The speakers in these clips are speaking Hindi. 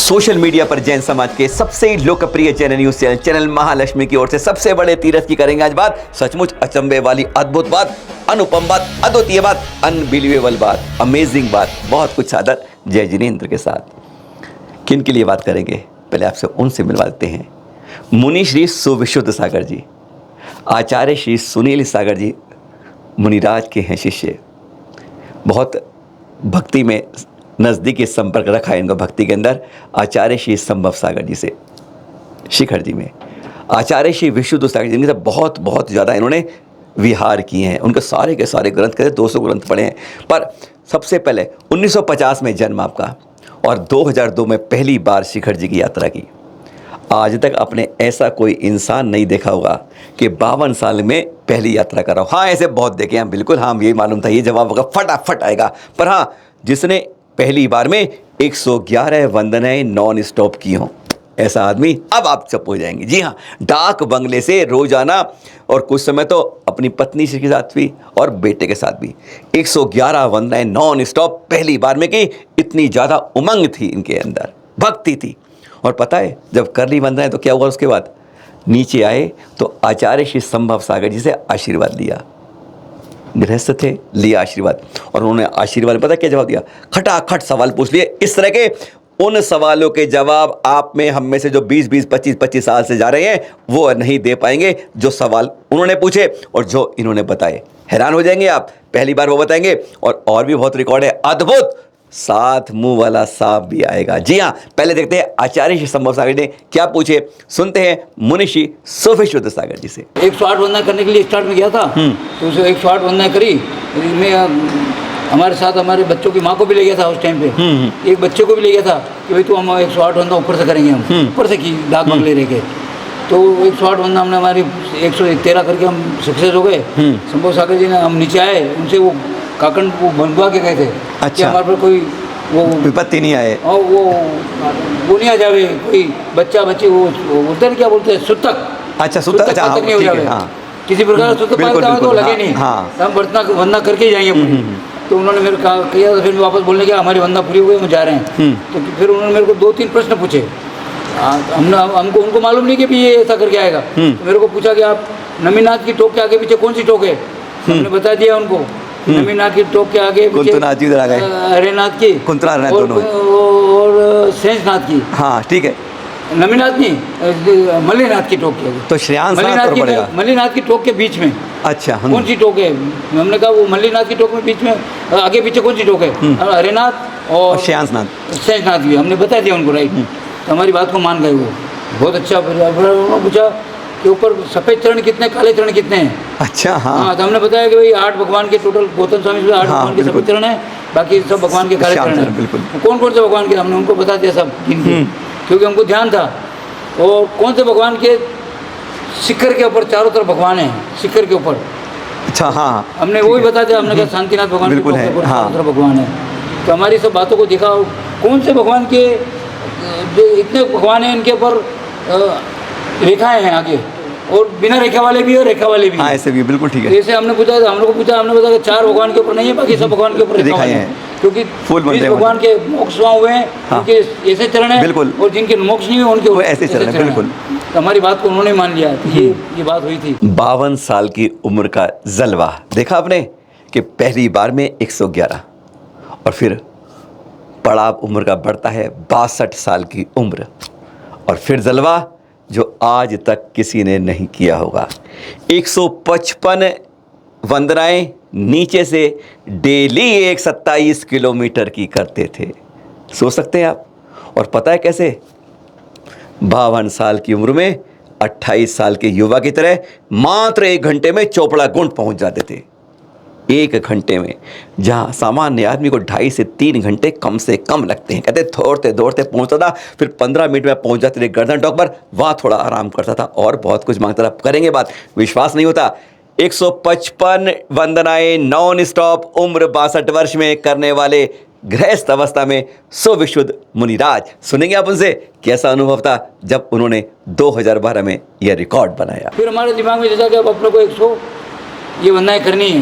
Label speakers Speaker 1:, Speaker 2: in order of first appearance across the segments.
Speaker 1: सोशल मीडिया पर जैन समाज के सबसे लोकप्रिय चैनल न्यूज चैनल महालक्ष्मी की ओर से सबसे बड़े तीरथ की करेंगे आज बात। सचमुच अचंभे वाली अद्भुत बात, अनुपम बात, अद्वितीय बात, अनबिलीवेबल बात, अमेजिंग बात, बहुत कुछ सादर जय जिनेंद्र के साथ। किन के लिए बात करेंगे, पहले आपसे उनसे मिलवा देते हैं। मुनि श्री सुविशुद्ध सागर जी, आचार्य श्री सुनील सागर जी मुनिराज के हैं शिष्य। बहुत भक्ति में नज़दीकी संपर्क रखा है इनका भक्ति के अंदर आचार्य श्री संभव सागर जी से। शिखर जी में आचार्य श्री विशुद्ध सागर जी, जिनके बहुत बहुत ज़्यादा इन्होंने विहार किए हैं। उनके सारे के सारे ग्रंथ कहते 200 ग्रंथ पढ़े हैं। पर सबसे पहले 1950 में जन्म आपका और 2002 में पहली बार शिखर जी की यात्रा की। आज तक आपने ऐसा कोई इंसान नहीं देखा होगा कि 52 साल में पहली यात्रा कर रहा हो। हाँ, ऐसे बहुत देखे हैं बिल्कुल। हाँ, यही मालूम था ये जवाब होगा, फटाफट आएगा। पर हाँ, जिसने पहली बार में 111 वंदनाएं नॉन स्टॉप की हों, ऐसा आदमी अब आप चुप हो जाएंगे। जी हाँ, डाक बंगले से रोजाना और कुछ समय तो अपनी पत्नी के साथ भी और बेटे के साथ भी 111 वंदनाएं नॉन स्टॉप पहली बार में की। इतनी ज़्यादा उमंग थी इनके अंदर, भक्ति थी। और पता है जब कर ली वंदनाएं तो क्या हुआ, उसके बाद नीचे आए तो आचार्य श्री संभव सागर जी से आशीर्वाद लिया। गृहस्थ थे, लिया आशीर्वाद, और उन्होंने आशीर्वाद में पता क्या जवाब दिया? खटाखट सवाल पूछ लिए। इस तरह के उन सवालों के जवाब आप में हम में से जो 20-20, 25-25 साल से जा रहे हैं वो नहीं दे पाएंगे। जो सवाल उन्होंने पूछे और जो इन्होंने बताए, हैरान हो जाएंगे आप। पहली बार वो बताएंगे और भी बहुत रिकॉर्ड है अद्भुत। साथ मुंह वाला सांप भी आएगा। जी हाँ, पहले देखते हैं आचार्य श्री संभव सागर ने क्या पूछे, सुनते हैं मुनिषी सुविशुद्ध सागर जी से।
Speaker 2: 108 वंदना करने के लिए स्टार्ट में गया था, तो उसे 108 वंदना करी। मैं हमारे साथ हमारे बच्चों की माँ को भी ले गया था उस टाइम पे। एक बच्चे को भी ले गया था कि भाई तू हम 108 वंदना ऊपर से करेंगे। हम ऊपर से की डाक बंगले रह के, तो 108 वंदना हमने हमारी 113 करके हम सक्सेस हो गए। संभव सागर जी ने, हम नीचे आए, उनसे वो काकंड वो बनवा के गए थे। अच्छा, हमारे पर कोई वो
Speaker 1: विपत्ति नहीं आए
Speaker 2: और वो नहीं आ जावे, कोई बच्चा बच्ची वो बोलते हैं क्या बोलते हैं, सुतक।
Speaker 1: अच्छा, सुतक
Speaker 2: नहीं हो जावे। किसी प्रकार सुतक तो लगे नहीं। हम वंदना करके ही जाएंगे पूरी। तो उन्होंने मेरे कहा किया, तो फिर वापस बोलने के हमारी वंदना पूरी हो गई, हम जा रहे हैं। तो फिर उन्होंने मेरे को 2-3 प्रश्न पूछे। हमको उनको मालूम नहीं कि भी ये ऐसा करके आएगा। तो मेरे को पूछा कि आप नमीनाथ की टोक के आगे पीछे कौन सी टोक है? हमने बता दिया उनको, नमीनाथ की टोक के आगे हरेनाथ की, और शेषनाथ की।
Speaker 1: हाँ ठीक है,
Speaker 2: नमीनाथ नहीं, मल्लीनाथ की टोक के आगे।
Speaker 1: तो श्रेयांश
Speaker 2: मल्लीनाथ की टोक के बीच में। अच्छा, कौन सी टोक है? हमने कहा वो मल्लीनाथ की टोक में बीच में आगे पीछे कौन सी टोक है? हरेनाथ और शेषनाथ भी हमने बता दिया उनको। राइट, तो हमारी बात को मान गए वो। बहुत अच्छा। उन्होंने पूछा कि ऊपर सफ़ेद चरण कितने, काले चरण कितने हैं? अच्छा, हाँ, तो हमने बताया कि भाई 8 भगवान के टोटल, गौतम स्वामी से 8 भगवान के सफ़ेद चरण है, बाकी सब भगवान के काले चरण हैं। बिल्कुल। कौन कौन से भगवान के हमने उनको बता दिया सब, क्योंकि हमको ध्यान था। और कौन से भगवान के शिखर के ऊपर चारों तरफ भगवान है, शिखर के ऊपर। अच्छा, हाँ, हमने वो भी बता दिया। हमने कहा शांतिनाथ भगवान के ऊपर चारों तरफ भगवान है। तो हमारी सब बातों को देखा, कौन से भगवान के इतने भगवान हैं, इनके ऊपर रेखाएं हैं आगे, और बिना रेखा वाले भी और रेखा वाले भी। हाँ, ऐसे भी बिल्कुल ठीक है। जैसे हमने पूछा, हम लोग को पूछा, हमने बताया कि 4 भगवान के ऊपर नहीं है, बाकी सब भगवान के ऊपर रेखा है, क्योंकि भगवान के मोक्ष हुए हैं, उनके ऐसे चरण है बिल्कुल, और जिनके मोक्ष नहीं हुए उनके ऐसे चरण है बिल्कुल। तो हमारी बात को उन्होंने मान लिया। ये बात हुई थी। 52
Speaker 1: साल की उम्र का जलवा देखा आपने कि पहली बार में 111, और फिर पड़ाव उम्र का बढ़ता है 62 साल की उम्र, और फिर जलवा जो आज तक किसी ने नहीं किया होगा। 155 वंदनाएं नीचे से डेली 127 किलोमीटर की करते थे। सोच सकते हैं आप। और पता है कैसे? 52 साल की उम्र में 28 साल के युवा की तरह मात्र 1 घंटे में चोपड़ा गुंड पहुंच जाते थे। 1 घंटे में, जहाँ सामान्य आदमी को 2.5 से 3 घंटे कम से कम लगते हैं। कहते दौड़ते दौड़ते पहुँचता था, फिर 15 मिनट में पहुँच जाते थे गर्दन टॉक पर, वहाँ थोड़ा आराम करता था और बहुत कुछ मांगता था। करेंगे बात, विश्वास नहीं होता। 155 वंदनाएं नॉन स्टॉप उम्र 62 वर्ष में करने वाले गृहस्थ अवस्था में सुविशुद्ध मुनिराज। सुनेंगे आप उनसे कैसा अनुभव था जब उन्होंने 2012 में यह रिकॉर्ड बनाया।
Speaker 2: फिर हमारे दिमाग में जैसा कि अब अपने को 100 ये वंदनाएं करनी है,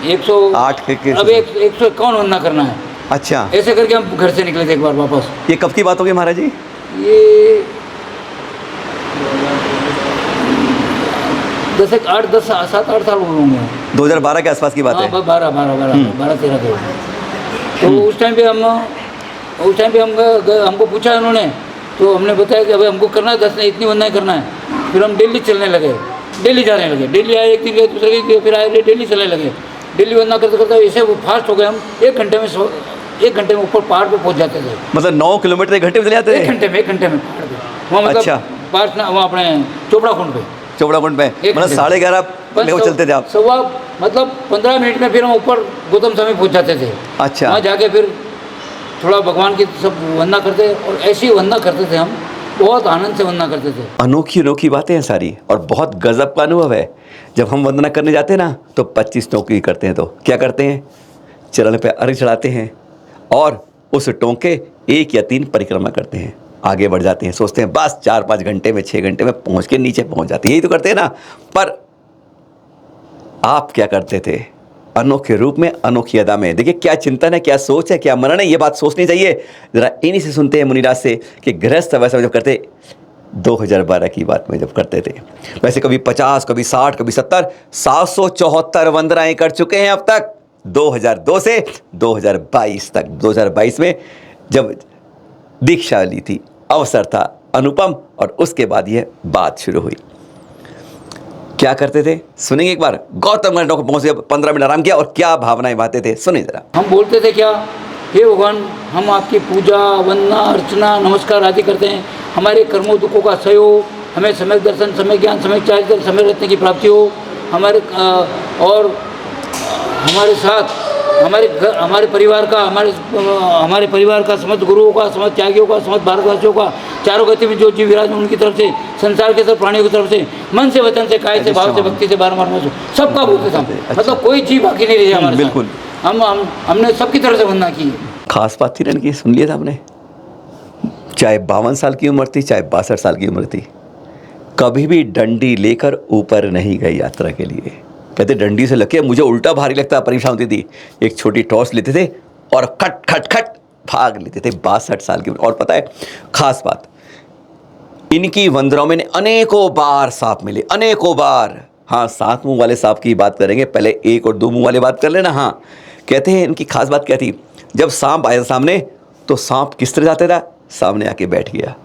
Speaker 2: 108
Speaker 1: के
Speaker 2: अब 151 वंदना करना है।
Speaker 1: अच्छा,
Speaker 2: ऐसे करके हम घर से निकले थे एक बार वापस।
Speaker 1: ये कब की बात होगी महाराज जी?
Speaker 2: ये 7-8 साल हो होंगे।
Speaker 1: 2012 के आसपास की बात है।
Speaker 2: हाँ 12-13 के। तो उस टाइम पे हमको पूछा उन्होंने, तो हमने बताया कि अभी हमको करना है 10 नहीं, इतनी वंदनाएं करना है। फिर हम दिल्ली चलने लगे, दिल्ली जाने लगे। दिल्ली आए, एक दिन गए, दूसरे दिन फिर आए, दिल्ली चलने लगे। दिल्ली वंदना करते करते ऐसे वो फास्ट हो गए, हम 1 घंटे में ऊपर पहाड़ पे पहुंच जाते थे।
Speaker 1: मतलब 9 किलोमीटर 1 घंटे में चले जाते थे?
Speaker 2: 1 घंटे में पहाड़ पे वहाँ, मतलब
Speaker 1: अच्छा।
Speaker 2: पास ना, वहाँ अपने चोपड़ा कुंड पे
Speaker 1: मतलब 11:30 चलते थे आप?
Speaker 2: सवा मतलब 15 मिनट में फिर हम ऊपर गौतम स्वामी पहुँच जाते थे।
Speaker 1: अच्छा।
Speaker 2: वहाँ जाके फिर थोड़ा भगवान की सब वंदना करते, और ऐसी वंदना करते थे हम, बहुत आनंद से वंदना करते थे।
Speaker 1: अनोखी बातें हैं सारी, और बहुत गजब का अनुभव है। जब हम वंदना करने जाते हैं ना, तो 25 टोंके करते हैं। तो क्या करते हैं? चरण पे अर्घ चढ़ाते हैं और उस टोंके 1 या 3 परिक्रमा करते हैं, आगे बढ़ जाते हैं। सोचते हैं बस 4-5 घंटे में, 6 घंटे में पहुंच के नीचे पहुंच जाते हैं। यही तो करते हैं ना। पर आप क्या करते थे? अनोखे रूप में, अनोखी अदा में। देखिए क्या चिंतन है, क्या सोच है, क्या मनन है, ये बात सोचनी चाहिए। जरा इन्हीं से सुनते हैं मुनिराज से कि गृहस्थ अवस्था में जब करते, 2012 की बात में जब करते थे, वैसे कभी 50, कभी 60, कभी 70, 774 वंदनाएं कर चुके हैं अब तक, 2002 से 2022 तक। 2022 में जब दीक्षा ली थी, अवसर था अनुपम, और उसके बाद यह बात शुरू हुई। क्या करते थे सुनेंगे एक बार। गौतम गंज पहुंचे, 15 मिनट आराम किया, और क्या भावनाएं बातें थे, सुनिए जरा।
Speaker 2: हम बोलते थे क्या, हे भगवान, हम आपकी पूजा, वंदना, अर्चना, नमस्कार आदि करते हैं। हमारे कर्मों दुखों का सहयोग, हमें समय दर्शन, समय ज्ञान, समय चारित्र, समय रत्न की प्राप्ति हो। हमारे और हमारे साथ हमारे परिवार का, समस्त गुरुओं का, समस्त त्यागियों का, समस्त भारतवासियों का, चारों गति में जो जीव विराज हैं उनकी तरफ से, संसार के सब प्राणियों की तरफ से, मन से, वचन से, काय से, भाव से, भक्ति से, बारंबार सबका बोलते थे। मतलब कोई जीव बाकी नहीं रही हमारे। बिल्कुल। हमने सबकी तरफ से वंदना की।
Speaker 1: खास बात थी ना कि सुन लिया था हमने, चाहे 52 साल की उम्र थी, चाहे 62 साल की उम्र थी, कभी भी डंडी लेकर ऊपर नहीं गई यात्रा के लिए। कहते डंडी से लगे मुझे उल्टा भारी लगता, परेशान होती थी। एक छोटी टॉर्च लेते थे और खट खट खट भाग लेते थे। 62 साल की। और पता है खास बात, इनकी वंदनाओं में अनेकों बार सांप मिले, अनेकों बार। हाँ, 7 मुंह वाले सांप की बात करेंगे, पहले 1 और 2 मुंह वाले बात कर लेना। हाँ, कहते हैं इनकी खास बात क्या थी, जब सांप आया सामने, तो सांप किस तरह जाता था, सामने आके बैठ गया,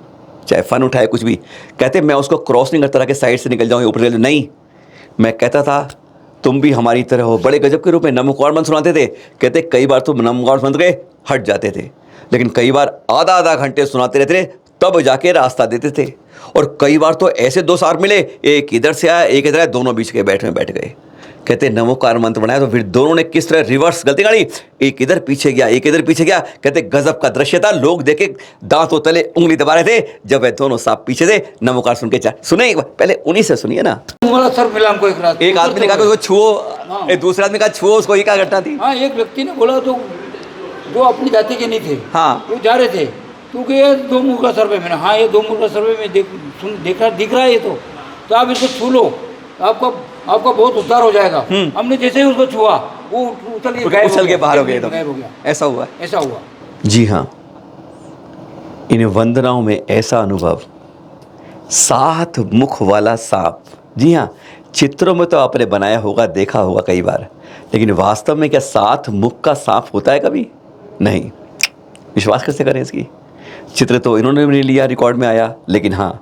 Speaker 1: चाहे फन उठाए कुछ भी। कहते मैं उसको क्रॉस नहीं करता रहा कि साइड से निकल जाऊँ, ऊपर नहीं, मैं कहता था तुम भी हमारी तरह हो। बड़े गजब के रूप में नमोकार मंत्र सुनाते थे। कहते कई बार तो नमोकार मंत्र के हट जाते थे, लेकिन कई बार आधा घंटे सुनाते रहते थे, तब जाके रास्ता देते थे। और कई बार तो ऐसे 2 सांप मिले, एक इधर से आया, एक इधर आया, दोनों बीच के बैठ गए। कहते नमोकार मंत्र बनाया, तो फिर दोनों ने किस तरह रिवर्स गलती गाड़ी, एक इधर पीछे गया, एक इधर पीछे गया। कहते गजब का दृश्य था, लोग देखे दांतों तले उंगली दबा रहे थे जब वे दोनों सांप पीछे थे। नमोकार सुन के सुने एक बार, पहले उन्हीं से सुनिए ना।
Speaker 2: सर मिला हमको एक रात,
Speaker 1: एक आदमी ने कहा उसको छुओ, एक दूसरे आदमी ने कहा छुओ उसको, ये क्या घटना थी?
Speaker 2: हाँ, एक व्यक्ति ने बोला, तो जो अपनी जाति के नहीं थे,
Speaker 1: हाँ,
Speaker 2: वो जा रहे थे, क्योंकि ये 2 मुंह का सर्वे। मैंने हाँ, ये 2 मुंह का सर्वे में दिख रहा है ये, तो आप इसको छू लो, आपका बहुत उद्धार हो जाएगा। हमने जैसे ही उसको छुआ, वो उछल के बाहर हो गया।
Speaker 1: ऐसा हुआ। जी हाँ, इन वंदनाओं में ऐसा अनुभव, 7 मुख वाला सांप। जी हाँ, चित्रों में तो आपने बनाया होगा, देखा होगा कई बार, लेकिन वास्तव में क्या 7 मुख का सांप होता है कभी? नहीं। विश्वास कैसे करें इसकी? चित्र तो इन्होंने भी नहीं लिया, रिकॉर्ड में आया, लेकिन हाँ,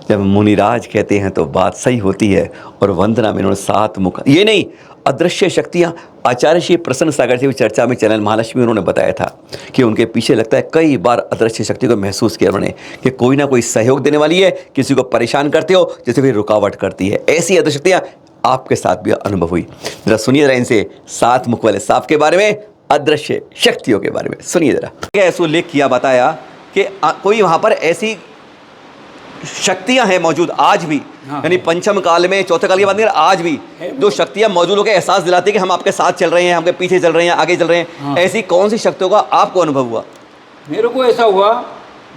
Speaker 1: जब मुनिराज कहते हैं तो बात सही होती है। और वंदना में इन्होंने 7 मुख, ये नहीं, अदृश्य शक्तियाँ। आचार्य श्री प्रसन्न सागर से भी चर्चा में चैनल महालक्ष्मी उन्होंने बताया था कि उनके पीछे लगता है कई बार अदृश्य शक्ति को महसूस किया उन्होंने, कि कोई ना कोई सहयोग देने वाली है, किसी को परेशान करते हो, जैसे भी रुकावट करती है। ऐसी अदृश्य शक्तियाँ आपके साथ भी अनुभव हुई। जरा सुनिए जरा इनसे 7 मुख वाले सांप के बारे में, अदृश्य शक्तियों के बारे में सुनिए जरा। ऐसा उल्लेख किया, बताया कि कोई वहाँ पर ऐसी शक्तियां हैं मौजूद आज भी। हाँ, यानी पंचम काल में, चौथे काल की बात नहीं, आज भी जो शक्तियां मौजूद होकर एहसास दिलाती है कि हम आपके साथ चल रहे हैं, हमके पीछे चल रहे हैं, आगे चल रहे हैं। हाँ, ऐसी कौन सी शक्तियों का आपको अनुभव हुआ?
Speaker 2: मेरे को ऐसा हुआ,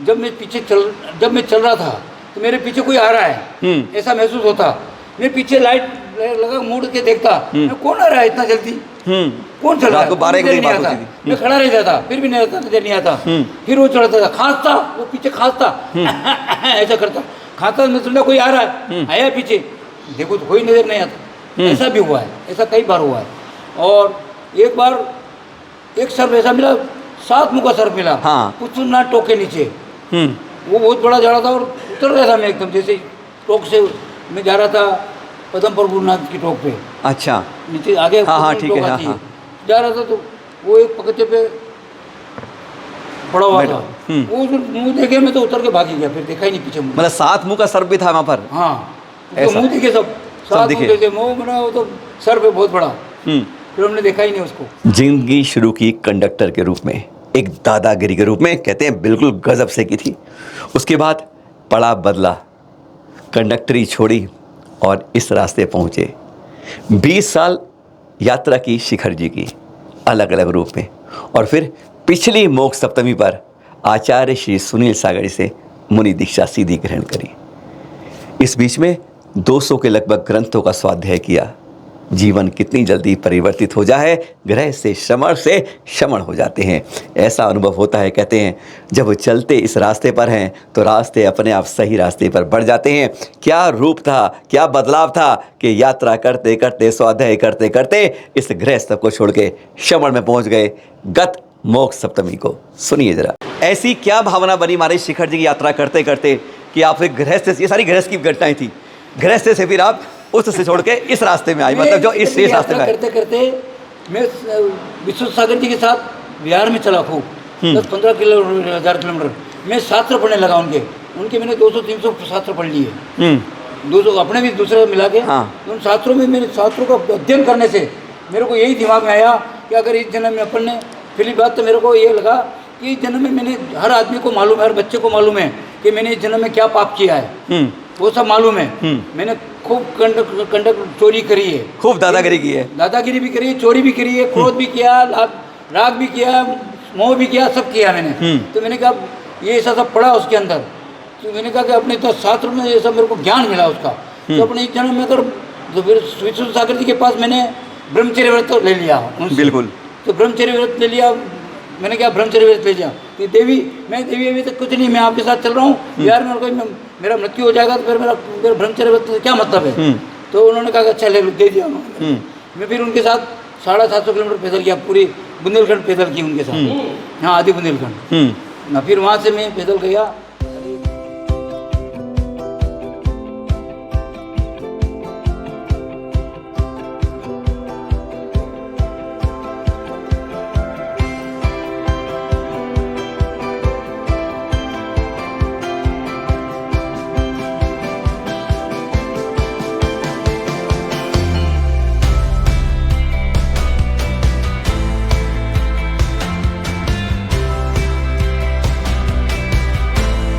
Speaker 2: जब मैं चल रहा था, तो मेरे पीछे कोई आ रहा है, ऐसा महसूस होता। मेरे पीछे लाइट लगा मुड़ के देखता, मैं कौन आ रहा है इतना जल्दी, कौन चल रहा है?
Speaker 1: रात को 12
Speaker 2: नजर
Speaker 1: बजे
Speaker 2: नहीं
Speaker 1: बात
Speaker 2: आता।
Speaker 1: होती थी।
Speaker 2: मैं खड़ा रह जाता, फिर भी नजर नहीं आता। फिर वो चढ़ता था, खांसता, वो पीछे खांसता, ऐसा करता, खाता मैं सुना कोई आ रहा है, आया पीछे, देखो तो कोई नजर नहीं आता। ऐसा भी हुआ है, ऐसा कई बार हुआ है। और एक बार एक सर्फ ऐसा मिला, 7 मुँह का सर्फ मिला,
Speaker 1: हाँ।
Speaker 2: कुछ ना टोके नीचे, वो बहुत बड़ा झाड़ा था और उतर रहा था मैं एकदम, जैसे टोक से मैं जा रहा था पदम प्रभुनाथ की टोक पे।
Speaker 1: अच्छा,
Speaker 2: नीचे आगे
Speaker 1: हाँ, ठीक है,
Speaker 2: टोक
Speaker 1: हाँ,
Speaker 2: आती है।
Speaker 1: हाँ।
Speaker 2: जा रहा था तो वो एक पकते पे पड़ा हुआ था,
Speaker 1: हम्म।
Speaker 2: वो जो मुंह देखे मैं तो उतर के भागी गया, फिर देखा ही नहीं पीछे मुझे।
Speaker 1: मतलब 7 मुंह का सर्प भी था वहाँ पर।
Speaker 2: हाँ,
Speaker 1: ऐसा?
Speaker 2: उसके मुंह दिखे सब, 7
Speaker 1: दिखे?
Speaker 2: मुंह देखे, मुंह बना वो तो सर पे बहुत बड़ा, फिर हमने देखा ही नहीं उसको।
Speaker 1: जिंदगी शुरू की कंडक्टर के रूप में, एक दादागिरी के रूप में, कहते हैं बिल्कुल गजब से की थी। उसके बाद पड़ा बदला, कंडक्टरी छोड़ी और इस रास्ते पहुंचे। 20 साल यात्रा की शिखर जी की, अलग अलग रूप में, और फिर पिछली मोक्ष सप्तमी पर आचार्य श्री सुनील सागरी से मुनि दीक्षा सीधी ग्रहण करी। इस बीच में 200 के लगभग ग्रंथों का स्वाध्याय किया। जीवन कितनी जल्दी परिवर्तित हो जाए, ग्रह से श्रमण हो जाते हैं, ऐसा अनुभव होता है। कहते हैं जब चलते इस रास्ते पर हैं तो रास्ते अपने आप सही रास्ते पर बढ़ जाते हैं। क्या रूप था, क्या बदलाव था कि यात्रा करते करते, स्वाध्याय करते करते इस गृहस्थ को छोड़ के श्रमण में पहुंच गए गत मोक्ष सप्तमी को। सुनिए जरा, ऐसी क्या भावना बनी महाराज शिखर जी की यात्रा करते करते कि आप फिर गृहस्थ, ये सारी गृहस्थ की घटनाएं थी, गृहस्थ से फिर आप उससे छोड़ के इस रास्ते में आई, मतलब जो इस रास्ते में
Speaker 2: करते करते मैं विश्व सागर जी के साथ बिहार में चला खूब, 10-15 किलोमीटर, 1000 किलोमीटर। मैं शास्त्र पढ़ने लगा उनके मैंने 200-300 शास्त्र पढ़ लिए, 200 अपने भी दूसरे मिला के।
Speaker 1: हाँ।
Speaker 2: उन शास्त्रों में, मेरे शास्त्रों का अध्ययन करने से मेरे को यही दिमाग में आया कि अगर इस जन्म में अपन ने, पहली बात तो मेरे को ये लगा कि इस जन्म में मैंने, हर आदमी को मालूम है, हर बच्चे को मालूम है कि मैंने इस जन्म में क्या पाप किया है, वो सब मालूम है। मैंने खूब कंडक चोरी करी है,
Speaker 1: खूब दादागिरी की है,
Speaker 2: दादागिरी भी करी है, चोरी भी करी है, क्रोध भी किया, राग भी किया, मोह भी किया, सब किया मैंने। तो मैंने कहा ये ऐसा सब पड़ा उसके अंदर, तो मैंने कहा कि अपने तो शास्त्र में ये सब मेरे को ज्ञान मिला उसका, तो अपने इस जन्म में अगर, तो फिर विष्णु सागर जी के पास मैंने ब्रह्मचर्य व्रत ले लिया उनसे।
Speaker 1: बिल्कुल।
Speaker 2: तो ब्रह्मचर्य व्रत ले लिया मैंने, क्या ब्रह्मचर्य व्रत ले लिया कि मैं देवी अभी तक कुछ नहीं, मैं आपके साथ चल रहा हूँ यार, मेरे को मेरा मृत्यु हो जाएगा तो फिर मेरा ब्रह्मचर्य व्रत से क्या मतलब है। तो उन्होंने कहा अच्छा ले लो, दे दिया उन्होंने। मैं फिर उनके साथ 750 किलोमीटर पैदल किया, पूरी बुंदेलखंड पैदल की उनके साथ, हाँ आधी बुंदेलखंड ना। फिर वहाँ से मैं पैदल गया